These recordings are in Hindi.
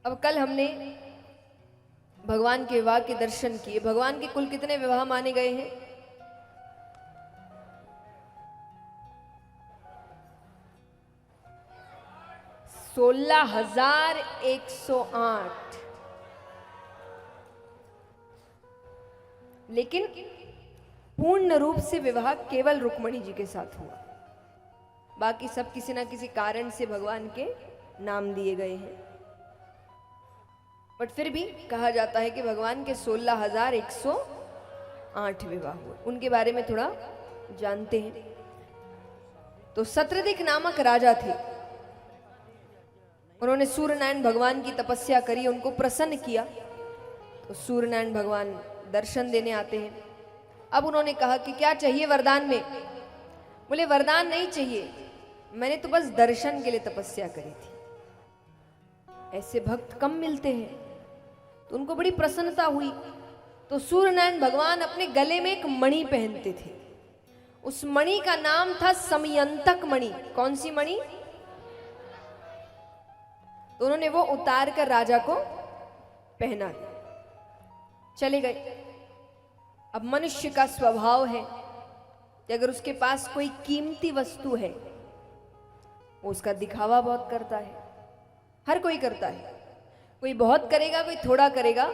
अब कल हमने भगवान के विवाह के दर्शन किए। भगवान के कुल कितने विवाह माने गए हैं? 16,108। लेकिन पूर्ण रूप से विवाह केवल रुक्मणी जी के साथ हुआ। बाकी सब किसी ना किसी कारण से भगवान के नाम दिए गए हैं। बट फिर भी कहा जाता है कि भगवान के 16,108 विवाह हुए। उनके बारे में थोड़ा जानते हैं। तो सत्रदिक नामक राजा थे। उन्होंने सूर्यनारायण भगवान की तपस्या करी, उनको प्रसन्न किया। तो सूर्यनारायण भगवान दर्शन देने आते हैं। अब उन्होंने कहा कि क्या चाहिए वरदान में? बोले वरदान नहीं चाहिए, मैंने तो बस दर्शन के लिए तपस्या करी थी। ऐसे भक्त कम मिलते हैं। तो उनको बड़ी प्रसन्नता हुई। तो सूर्यनारायण भगवान अपने गले में एक मणि पहनते थे। उस मणि का नाम था समयंतक मणि। कौन सी मणि? तो उन्होंने वो उतार कर राजा को पहना, चले गए। अब मनुष्य का स्वभाव है कि अगर उसके पास कोई कीमती वस्तु है, वो उसका दिखावा बहुत करता है। हर कोई करता है, कोई बहुत करेगा, कोई थोड़ा करेगा,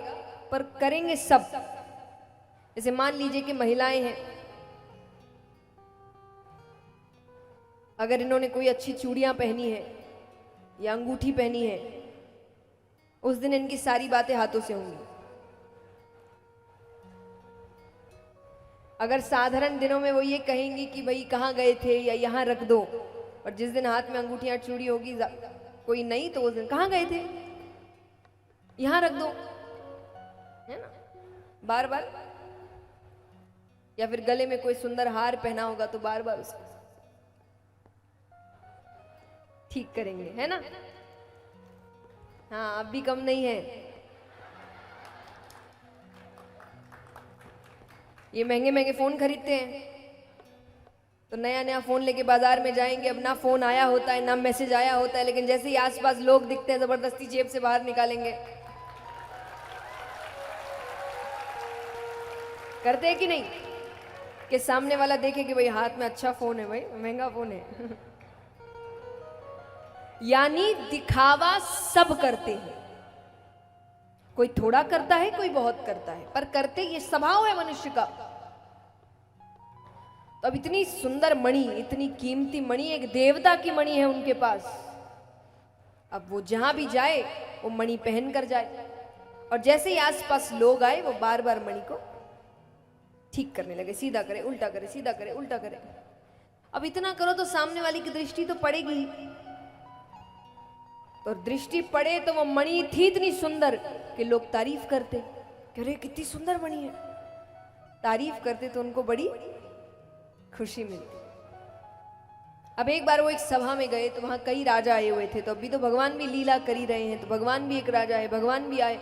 पर करेंगे सब। जैसे मान लीजिए कि महिलाएं हैं, अगर इन्होंने कोई अच्छी चूड़ियां पहनी है या अंगूठी पहनी है, उस दिन इनकी सारी बातें हाथों से होंगी। अगर साधारण दिनों में वो ये कहेंगी कि भाई कहाँ गए थे या यहाँ रख दो, और जिस दिन हाथ में अंगूठियां चूड़ी होगी कोई नहीं, तो उस दिन कहाँ गए थे, यहाँ रख दो, है ना, बार बार। या फिर गले में कोई सुंदर हार पहना होगा तो बार बार उसको ठीक करेंगे, है ना। हाँ, अब भी कम नहीं है। ये महंगे महंगे फोन खरीदते हैं, तो नया नया फोन लेके बाजार में जाएंगे। अब ना फोन आया होता है, ना मैसेज आया होता है, लेकिन जैसे ही आसपास लोग दिखते हैं, जबरदस्ती जेब से बाहर निकालेंगे। करते हैं कि नहीं? कि सामने वाला देखे कि भाई हाथ में अच्छा फोन है, भाई महंगा फोन है। यानी दिखावा सब करते हैं। कोई थोड़ा करता है, कोई बहुत करता है, पर करते ये स्वभाव है मनुष्य का। तो अब इतनी सुंदर मणि, इतनी कीमती मणि, एक देवता की मणि है उनके पास। अब वो जहां भी जाए वो मणि पहन कर जाए। और जैसे ही आसपास लोग आए, वो बार बार मणि को ठीक करने लगे। सीधा करे, उल्टा करे, सीधा करे, उल्टा करे। अब इतना करो तो सामने वाले की दृष्टि तो पड़ेगी। तो दृष्टि पड़े तो वो मणि थी इतनी सुंदर कि लोग तारीफ करते, कह रहे कितनी सुंदर मणि है। तारीफ करते तो उनको बड़ी खुशी मिलती। अब एक बार वो एक सभा में गए, तो वहां कई राजा आए हुए थे। तो अभी तो भगवान भी लीला कर ही रहे हैं, तो भगवान भी एक राजा है, भगवान भी आए।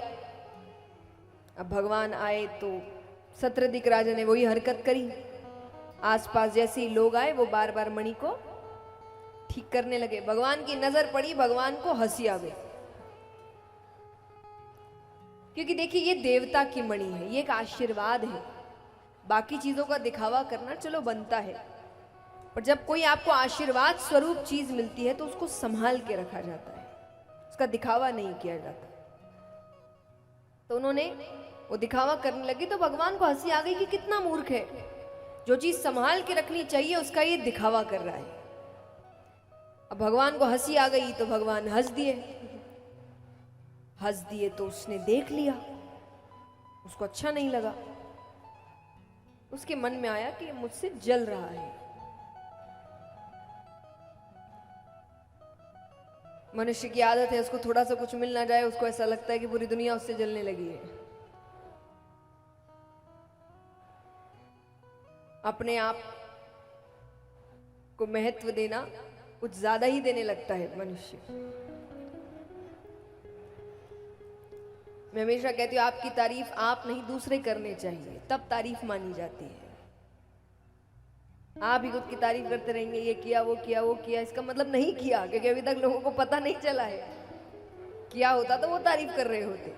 अब भगवान आए तो सत्रदिक राजा ने वही हरकत करी। आसपास जैसे ही लोग आए, वो बार बार मणि को ठीक करने लगे। भगवान की नजर पड़ी, भगवान को हंसी आ गई। क्योंकि देखिए, ये देवता की मणि है, ये एक आशीर्वाद है। बाकी चीजों का दिखावा करना चलो बनता है, पर जब कोई आपको आशीर्वाद स्वरूप चीज मिलती है तो उसको संभाल के रखा जाता है, उसका दिखावा नहीं किया जाता। तो उन्होंने वो दिखावा करने लगे, तो भगवान को हंसी आ गई कि कितना मूर्ख है, जो चीज संभाल के रखनी चाहिए उसका ये दिखावा कर रहा है। अब भगवान को हंसी आ गई तो भगवान हंस दिए। हंस दिए तो उसने देख लिया, उसको अच्छा नहीं लगा। उसके मन में आया कि मुझसे जल रहा है। मनुष्य की आदत है, उसको थोड़ा सा कुछ मिल ना जाए, उसको ऐसा लगता है कि पूरी दुनिया उससे जलने लगी है। अपने आप को महत्व देना कुछ ज्यादा ही देने लगता है मनुष्य। मैं हमेशा कहती हूँ, आपकी तारीफ आप नहीं दूसरे करने चाहिए, तब तारीफ मानी जाती है। आप ही खुद की तारीफ करते रहेंगे, ये किया वो किया वो किया, इसका मतलब नहीं किया, क्योंकि अभी तक लोगों को पता नहीं चला है। किया होता तो वो तारीफ कर रहे होते।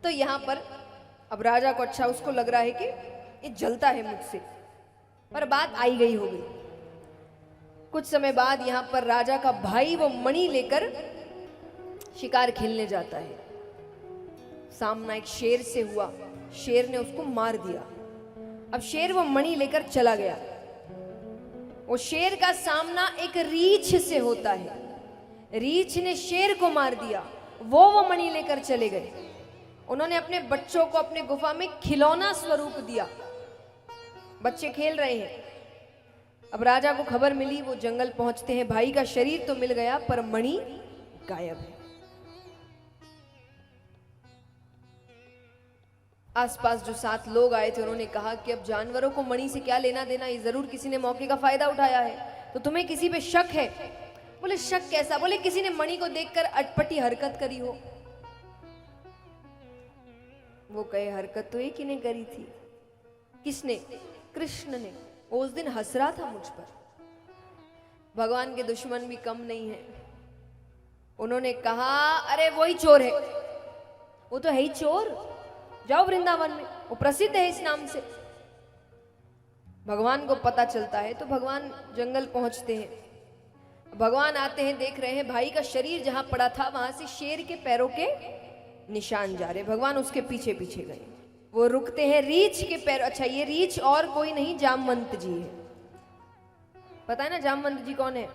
तो यहां पर अब राजा को अच्छा उसको लग रहा है कि ये जलता है मुझसे, पर बात आई गई हो गई। कुछ समय बाद यहां पर राजा का भाई वो मणि लेकर शिकार खेलने जाता है। सामना एक शेर से हुआ, शेर ने उसको मार दिया। अब शेर वो मणि लेकर चला गया। वो शेर का सामना एक रीछ से होता है, रीछ ने शेर को मार दिया, वो मणि लेकर चले गए। उन्होंने अपने बच्चों को अपने गुफा में खिलौना स्वरूप दिया, बच्चे खेल रहे हैं। अब राजा को खबर मिली, वो जंगल पहुंचते हैं। भाई का शरीर तो मिल गया पर मणि गायब है। आसपास जो 7 लोग आए थे उन्होंने कहा कि अब जानवरों को मणि से क्या लेना देना, ये जरूर किसी ने मौके का फायदा उठाया है। तो तुम्हें किसी पे शक है? बोले शक कैसा? बोले किसी ने मणि को देखकर अटपटी हरकत करी हो। वो कहे हरकत तो एक ही ने करी थी। किसने? कृष्ण ने। वो उस दिन हंस रहा था मुझ पर। भगवान के दुश्मन भी कम नहीं है। उन्होंने कहा अरे वही चोर है, वो तो है ही चोर, जाओ वृंदावन में, वो प्रसिद्ध है इस नाम से। भगवान को पता चलता है तो भगवान जंगल पहुंचते हैं। भगवान आते हैं, देख रहे हैं भाई का शरीर जहां पड़ा था वहां से शेर के पैरों के निशान जा रहे। भगवान उसके पीछे पीछे गए। वो रुकते हैं, रीछ के पैर। अच्छा ये रीछ और कोई नहीं, जामवंत जी है। पता है ना जामवंत जी कौन है?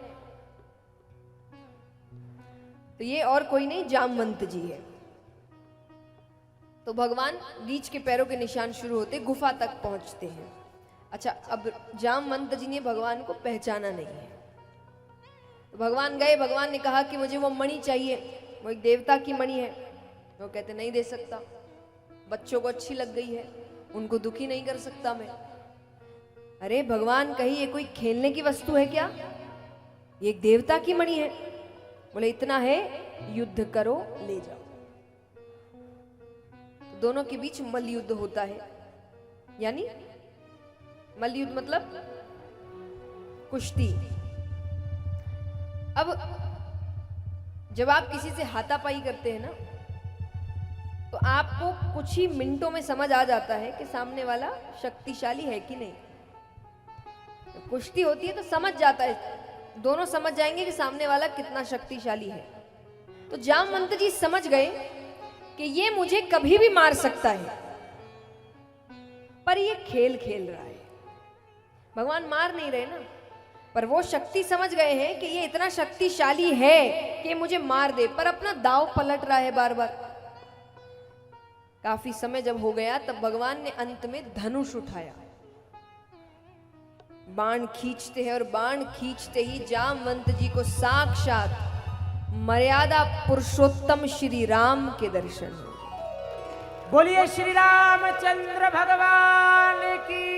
तो ये और कोई नहीं, जामवंत जी है। तो भगवान रीछ के पैरों के निशान शुरू होते, गुफा तक पहुंचते हैं। अच्छा अब जामवंत जी ने भगवान को पहचाना नहीं है। तो भगवान गए, भगवान ने कहा कि मुझे वो मणि चाहिए, वो एक देवता की मणि है। वो कहते नहीं दे सकता, बच्चों को अच्छी लग गई है, उनको दुखी नहीं कर सकता मैं। अरे भगवान कही ये कोई खेलने की वस्तु है क्या? ये एक देवता की मणि है। बोले इतना है, युद्ध करो ले जाओ। तो दोनों के बीच मल्ल युद्ध होता है। यानी मल्ल युद्ध मतलब कुश्ती। अब जब आप किसी से हाथापाई करते हैं ना, तो आपको कुछ ही मिनटों में समझ आ जाता है कि सामने वाला शक्तिशाली है कि नहीं। तो कुश्ती होती है तो समझ जाता है, दोनों समझ जाएंगे कि सामने वाला कितना शक्तिशाली है। तो जामवंत जी समझ गए कि ये मुझे कभी भी मार सकता है, पर ये खेल खेल रहा है। भगवान मार नहीं रहे ना, पर वो शक्ति समझ गए हैं कि ये इतना शक्तिशाली है कि मुझे मार दे, पर अपना दांव पलट रहा है बार बार। काफी समय जब हो गया तब भगवान ने अंत में धनुष उठाया, बाण खींचते हैं, और बाण खींचते ही जामवंत जी को साक्षात मर्यादा पुरुषोत्तम श्री राम के दर्शन हुए। बोलिए श्री रामचंद्र भगवान की।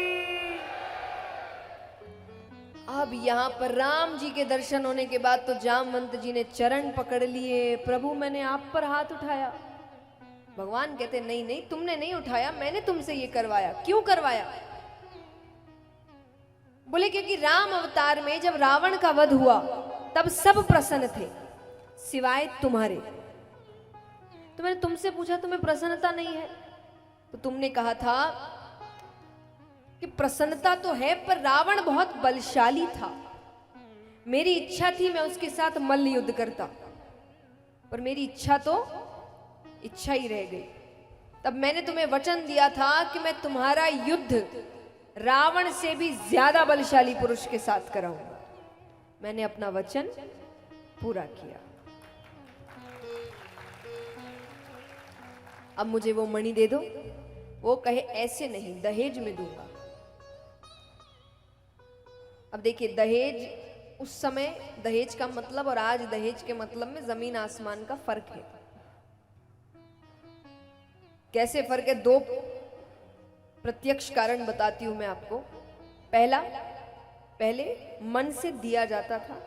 अब यहां पर राम जी के दर्शन होने के बाद तो जामवंत जी ने चरण पकड़ लिए। प्रभु मैंने आप पर हाथ उठाया। भगवान कहते नहीं नहीं, तुमने नहीं उठाया, मैंने तुमसे ये करवाया। क्यों करवाया? बोले क्योंकि राम अवतार में जब रावण का वध हुआ तब सब प्रसन्न थे सिवाय तुम्हारे। तो मैंने तुमसे पूछा तुम्हें प्रसन्नता नहीं है, तो तुमने कहा था कि प्रसन्नता तो है पर रावण बहुत बलशाली था। मेरी इच्छा थी मैं उसके साथ मल्ल युद्ध करता, पर मेरी इच्छा तो इच्छा ही रह गई। तब मैंने तुम्हें वचन दिया था कि मैं तुम्हारा युद्ध रावण से भी ज्यादा बलशाली पुरुष के साथ कराऊंगा। मैंने अपना वचन पूरा किया। अब मुझे वो मणि दे दो। वो कहे ऐसे नहीं, दहेज में दूंगा। अब देखिए दहेज, उस समय दहेज का मतलब और आज दहेज के मतलब में जमीन आसमान का फर्क है। कैसे फर्क है? 2 प्रत्यक्ष कारण बताती हूं मैं आपको। पहला, पहले मन से दिया जाता था,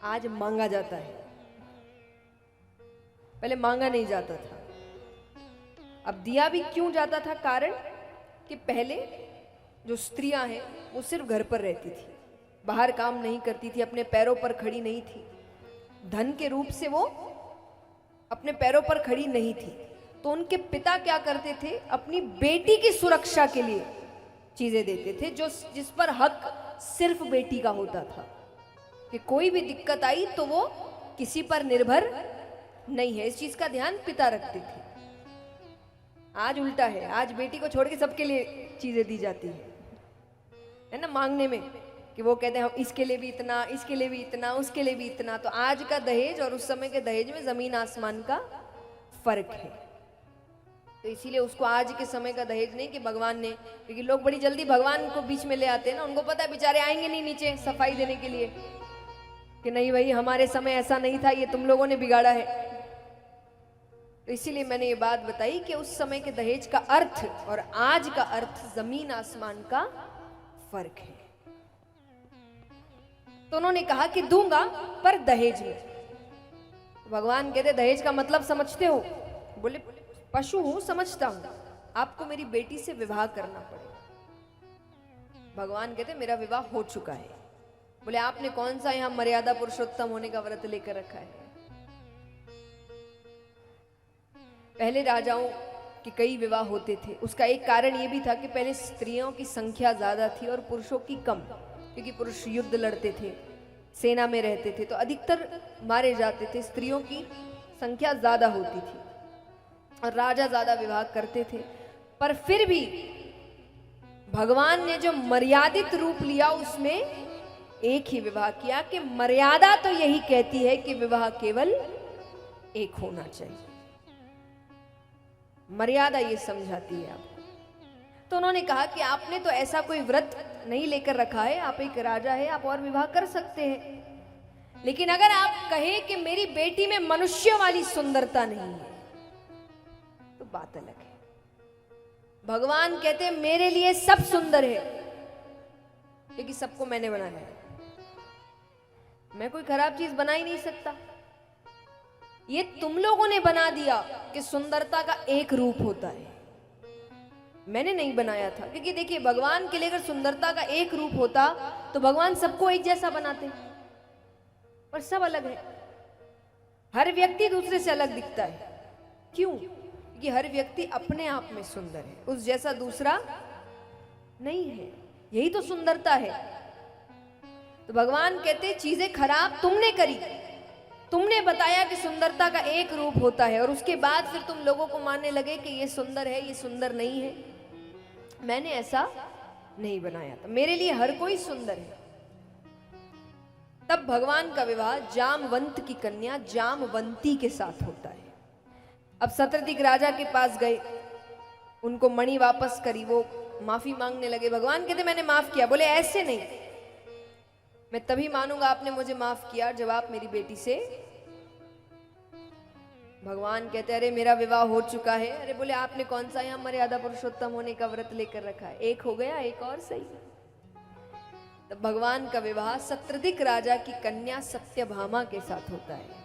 आज मांगा जाता है। पहले मांगा नहीं जाता था, अब दिया भी क्यों जाता था? कारण कि पहले जो स्त्रियां हैं वो सिर्फ घर पर रहती थी, बाहर काम नहीं करती थी, अपने पैरों पर खड़ी नहीं थी। धन के रूप से वो अपने पैरों पर खड़ी नहीं थी। तो उनके पिता क्या करते थे, अपनी बेटी की सुरक्षा के लिए चीजें देते थे, जो जिस पर हक सिर्फ बेटी का होता था, कि कोई भी दिक्कत आई तो वो किसी पर निर्भर नहीं है। इस चीज का ध्यान पिता रखते थे। आज उल्टा है, आज बेटी को छोड़ के सबके लिए चीजें दी जाती है ना, मांगने में, कि वो कहते हैं हम इसके लिए भी इतना, इसके लिए भी इतना, उसके लिए भी इतना। तो आज का दहेज और उस समय के दहेज में जमीन आसमान का फर्क है। तो इसीलिए उसको आज के समय का दहेज नहीं कि भगवान ने, क्योंकि लोग बड़ी जल्दी भगवान को बीच में ले आते हैं ना, उनको पता है बेचारे आएंगे नहीं नीचे सफाई देने के लिए, कि नहीं भाई हमारे समय ऐसा नहीं था, ये तुम लोगों ने बिगाड़ा है। तो इसीलिए मैंने ये बात बताई कि उस समय के दहेज का अर्थ और आज का अर्थ जमीन आसमान का फर्क है। तो उन्होंने कहा कि दूंगा पर दहेज में। भगवान कहते दहेज का मतलब समझते हो? बोले पशु हूं, समझता हूं, आपको मेरी बेटी से विवाह करना पड़ेगा। भगवान कहते मेरा विवाह हो चुका है। बोले आपने कौन सा यहां मर्यादा पुरुषोत्तम होने का व्रत लेकर रखा है? पहले राजाओं के कई विवाह होते थे। उसका एक कारण यह भी था कि पहले स्त्रियों की संख्या ज्यादा थी और पुरुषों की कम, क्योंकि पुरुष युद्ध लड़ते थे, सेना में रहते थे, तो अधिकतर मारे जाते थे। स्त्रियों की संख्या ज्यादा होती थी और राजा ज्यादा विवाह करते थे। पर फिर भी भगवान ने जो मर्यादित रूप लिया उसमें एक ही विवाह किया, कि मर्यादा तो यही कहती है कि विवाह केवल एक होना चाहिए। मर्यादा ये समझाती है आपको। तो उन्होंने कहा कि आपने तो ऐसा कोई व्रत नहीं लेकर रखा है, आप एक राजा है, आप और विवाह कर सकते हैं, लेकिन अगर आप कहें कि मेरी बेटी में मनुष्य वाली सुंदरता नहीं है तो बात अलग है। भगवान कहते हैं मेरे लिए सब सुंदर है, क्योंकि सबको मैंने बनाया है, मैं कोई खराब चीज बना ही नहीं सकता। ये तुम लोगों ने बना दिया कि सुंदरता का एक रूप होता है, मैंने नहीं बनाया था। क्योंकि देखिए भगवान के लिए अगर सुंदरता का एक रूप होता तो भगवान सबको एक जैसा बनाते, पर सब अलग है। हर व्यक्ति दूसरे से अलग दिखता है। क्यों? क्योंकि हर व्यक्ति अपने आप में सुंदर है, उस जैसा दूसरा नहीं है। यही तो सुंदरता है। तो भगवान कहते चीजें खराब तुमने करी, तुमने बताया कि सुंदरता का एक रूप होता है, और उसके बाद फिर तुम लोगों को मानने लगे कि ये सुंदर है, ये सुंदर नहीं है। मैंने ऐसा नहीं बनाया था, मेरे लिए हर कोई सुंदर है। तब भगवान का विवाह जामवंत की कन्या जामवंती के साथ होता है। अब सत्रदिक राजा के पास गए, उनको मणि वापस करी, वो माफी मांगने लगे। भगवान कहते मैंने माफ किया। बोले ऐसे नहीं, मैं तभी मानूंगा आपने मुझे माफ किया जब आप मेरी बेटी से। भगवान कहते अरे मेरा विवाह हो चुका है। अरे बोले आपने कौन सा यहाँ मर्यादा पुरुषोत्तम होने का व्रत लेकर रखा है, एक हो गया, एक और सही। तो भगवान का विवाह सत्रदिक राजा की कन्या सत्यभामा के साथ होता है।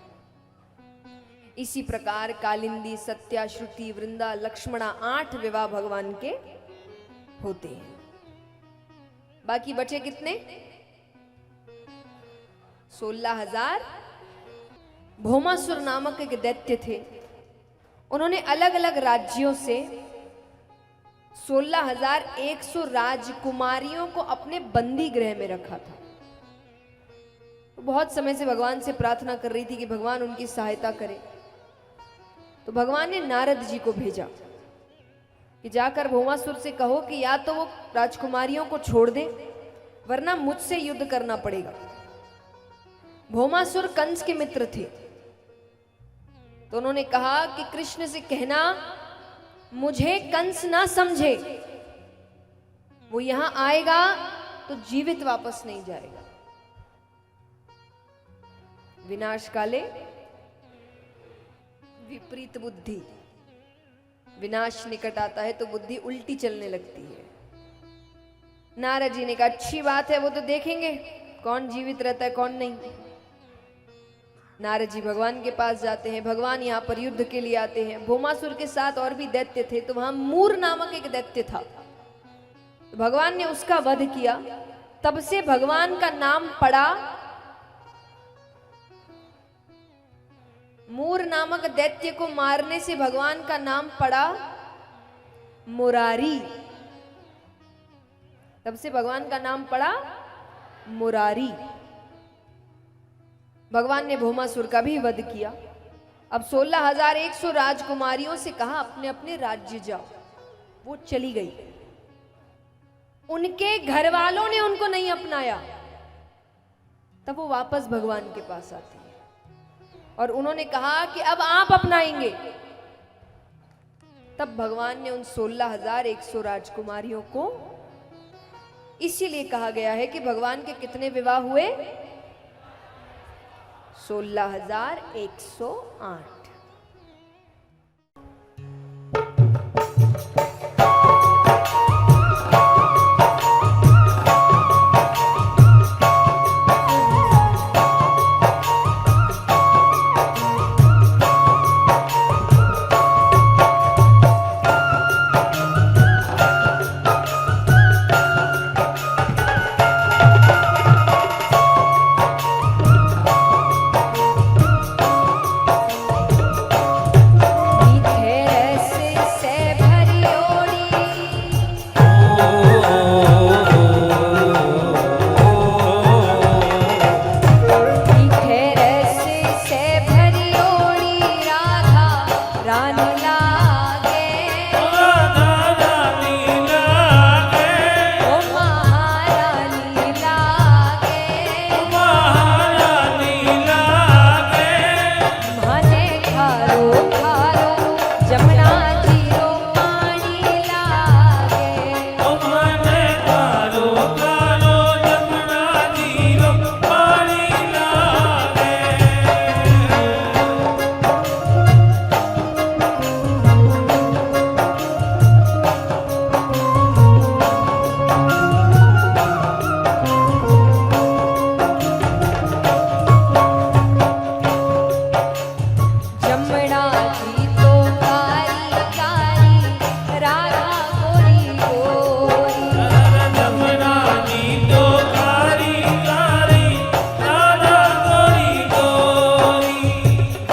इसी प्रकार कालिंदी, सत्या, श्रुति, वृंदा, लक्ष्मणा 8 विवाह भगवान के होते हैं। बाकी बचे कितने? 16,000। भौमासुर नामक एक दैत्य थे, उन्होंने अलग अलग राज्यों से 16,100 राजकुमारियों को अपने बंदी गृह में रखा था। तो बहुत समय से भगवान से प्रार्थना कर रही थी कि भगवान उनकी सहायता करें। तो भगवान ने नारद जी को भेजा कि जाकर भौमासुर से कहो कि या तो वो राजकुमारियों को छोड़ दे, वरना मुझसे युद्ध करना पड़ेगा। भौमासुर कंस के मित्र थे, तो उन्होंने कहा कि कृष्ण से कहना मुझे कंस ना समझे, वो यहां आएगा तो जीवित वापस नहीं जाएगा। विनाश काले विपरीत बुद्धि, विनाश निकट आता है तो बुद्धि उल्टी चलने लगती है। नारद जी ने कहा अच्छी बात है, वो तो देखेंगे कौन जीवित रहता है कौन नहीं। नारद जी भगवान के पास जाते हैं, भगवान यहाँ पर युद्ध के लिए आते हैं। भौमासुर के साथ और भी दैत्य थे, तो वहां मूर नामक एक दैत्य था, तो भगवान ने उसका वध किया। तब से भगवान का नाम पड़ा मूर नामक दैत्य को मारने से भगवान का नाम पड़ा मुरारी। तब से भगवान का नाम पड़ा मुरारी। भगवान ने भौमासुर का भी वध किया। अब 16,100 राजकुमारियों से कहा अपने अपने राज्य जाओ। वो चली गई। उनके घर वालों ने उनको नहीं अपनाया। तब वो वापस भगवान के पास आती है और उन्होंने कहा कि अब आप अपनाएंगे। तब भगवान ने उन 16,100 राजकुमारियों को, इसीलिए कहा गया है कि भगवान के कितने विवाह हुए? 16,108।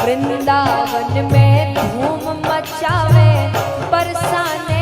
वृंदावन में धूम मचावे बरसाने